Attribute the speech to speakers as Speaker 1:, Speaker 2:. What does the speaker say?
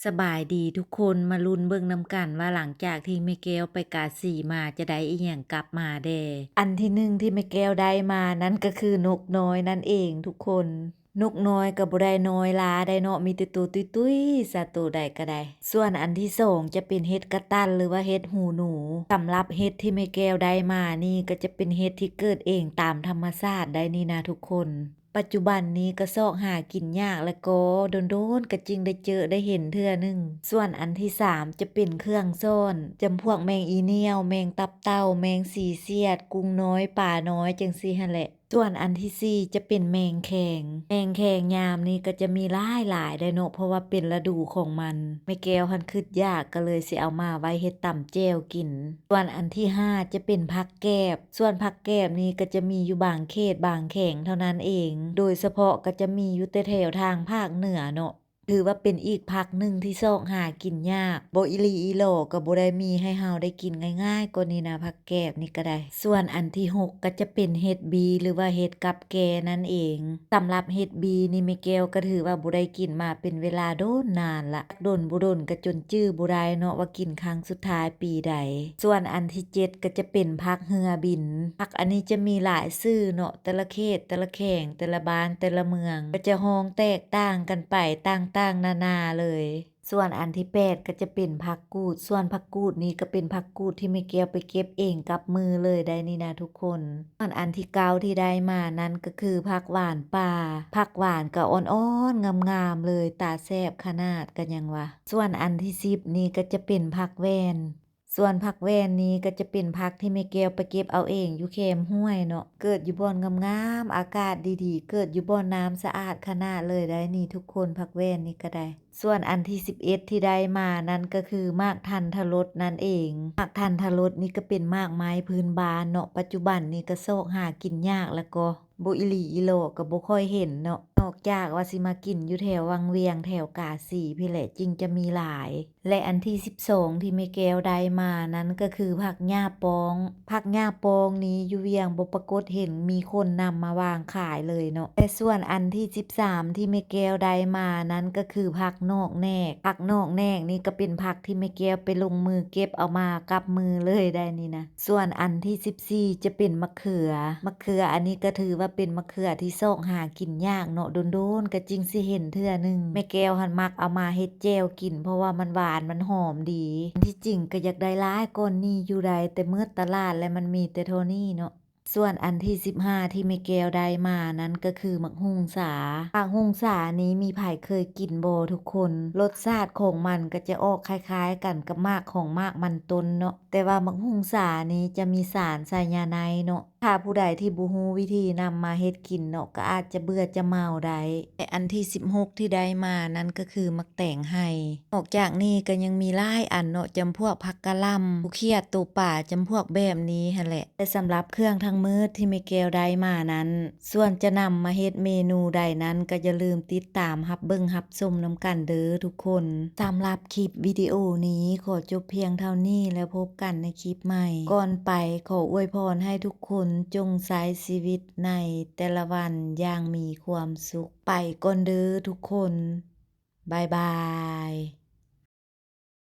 Speaker 1: สบายดีทุกคนมาลุ้นเบิ่งนำกันว่าหลังจากที่แม่แก้วไปกาสีมาจะได้อีหยังกลับมาแด่อันที่หนึ่งที่แม่แก้วได้มานั้นก็คือนกน้อยนั่นเองทุกคนนกน้อยก็บ่ได้น้อยหลาได้เนาะมีแต่ตัวตุ้ยๆซะตัวใดก็ได้ส่วนอันที่สองจะเป็นเห็ดกระตันหรือว่าเห็ดหูหนูสำหรับเห็ดที่แม่แก้วได้มานี่ก็จะเป็นเห็ดที่เกิดเองตามธรรมชาติได้นี่นะทุกคนปัจจุบันนี้ก็ซอกหากินยากแล้วก็โดนๆก็จึงได้เจอได้เห็นเทื่อหนึ่งส่วนอันที่สามจะเป็นเครื่องซ่อนจำพวกแมงอีเหนี่ยวแมงตับเต่าแมงสีเสียดกุ้งน้อยป่าน้อยจังซี่หั่นแหละส่วนอันที่สี่จะเป็นแมงแคงยามนี้ก็จะมีหลายได้เนาะเพราะว่าเป็นฤดูของมันแม่แก้วหั้นคิดยากก็เลยสิเอามาไว้เฮ็ดตำแจ่วกินส่วนอันที่ห้าจะเป็นผักแก้บส่วนผักแก้บนี้ก็จะมีอยู่บางเขตบางแขงเท่านั้นเองโดยเฉพาะก็จะมีอยู่แต่แถวทางภาคเหนือเนาะถือว่าเป็นอีกผักหนึ่งที่ซอกหากินยากบ่อีหลีอีหลอก็บ่ได้มีให้เฮาได้กินง่ายๆกว่านี้นะผักแก้บนี่ก็ได้ส่วนอันที่หกก็จะเป็นเห็ดบีหรือว่าเห็ดกับแกนั่นเองสำหรับเห็ดบีนี่แม่แก้วก็ถือว่าบ่ได้กินมาเป็นเวลาโดนนานละโดนบ่โดนก็จนจื้อบ่ได้เนาะว่ากินครั้งสุดท้ายปีใดส่วนอันที่เจ็ดก็จะเป็นผักเหือบินผักอันนี้จะมีหลายชื่อเนาะแต่ละเขตแต่ละแขวงแต่ละบ้านแต่ละเมืองก็จะฮ้องแตกต่างกันไปต่างๆนานาเลยส่วนอันที่8ก็จะเป็นผักกูดส่วนผักกูดนี้ก็เป็นผักกูดที่แม่แก้วไปเก็บเองกับมือเลยได้นี่นะทุกคนส่วนอันที่9ที่ได้มานั้นก็คือผักหวานป่าผักหวานก็อ่อนๆงามๆเลยตาแซ่บขนาดกันยังวะส่วนอันที่10นี่ก็จะเป็นผักแวนส่วนผักแวนนี้ก็จะเป็นผักที่แม่แก้วไปเก็บเอาเองอยู่แคมห้วยเนาะเกิดอยู่บ่อนงามๆอากาศดีๆเกิดอยู่บ่อนน้ำสะอาดขนาดเลยได้นี่ทุกคนผักแวนนี่ก็ได้ส่วนอันที่11ที่ได้มานั้นก็คือมากทันทรสนั่นเองมากทันทรสนี่ก็เป็นมากไม้พื้นบ้านเนาะปัจจุบันนี่ก็ซอกหากินยากแล้วก็บ่อีหลีอีหลอก็บ่ค่อยเห็นเนาะนอกจากว่าสิมากินอยู่แถววังเวียงแถวกาสีพี่แหละจึงจะมีหลายและอันที่12ที่แม่แก้วได้มานั้นก็คือผักหญ้าปองผักหญ้าปองนี้อยู่เวียงบ่ปรากฏเห็นมีคนนำมาวางขายเลยเนาะแต่ส่วนอันที่13ที่แม่แก้วได้มานั้นก็คือผักนอกแนกผักนอกแนกนี่ก็เป็นผักที่แม่แก้วไปลงมือเก็บเอามากับมือเลยได้นี่นะส่วนอันที่14จะเป็นมะเขืออันนี้ก็ถือว่าเป็นมะเขือที่ซอกหากินยากเนาะโดนๆก็จริงสิเห็นเทื่อนึงแม่แก้วหันมักเอามาเฮ็ดแจ่วกินเพราะว่ามันหวานมันหอมดีที่จริงก็อยากได้หลายก้อนนี้อยู่ใดแต่เมื่อตลาดและมันมีแต่เท่านี้เนาะส่วนอันที่15ที่แม่แก้วได้มานั้นก็คือมักฮุงสามักฮุงสานี้มีไผเคยกินบ่ทุกคนรสชาติของมันก็จะออกคล้ายๆกันกับมากของมากมันต้นเนาะแต่ว่ามักฮุงสานี้จะมีสารไซยาไนด์เนาะถ้าผู้ใดที่บ่ฮู้วิธีนำมาเฮ็ดกินเนาะก็อาจจะเบื่อจะเมาได้แต่อันที่16ที่ได้มานั้นก็คือมักแตงไห้นอกจากนี้ก็ยังมีหลายอันเนาะจำพวกผักกะหล่ำผู้เขียดตูป่าจำพวกแบบนี้หั่นแหละแต่สำหรับเครื่องทั้งมื้อที่แม่แก้วได้มานั้นส่วนจะนำมาเฮ็ดเมนูใดนั้นก็อย่าลืมติดตามรับเบิ่งรับชมนำกันเด้อทุกคนสำหรับคลิปวิดีโอนี้ขอจบเพียงเท่านี้แล้วพบกันในคลิปใหม่ก่อนไปขออวยพรให้ทุกคนจงใช้ชีวิตในแต่ละวันอย่างมีความสุขไปก่อนเด้อทุกคนบ๊ายบาย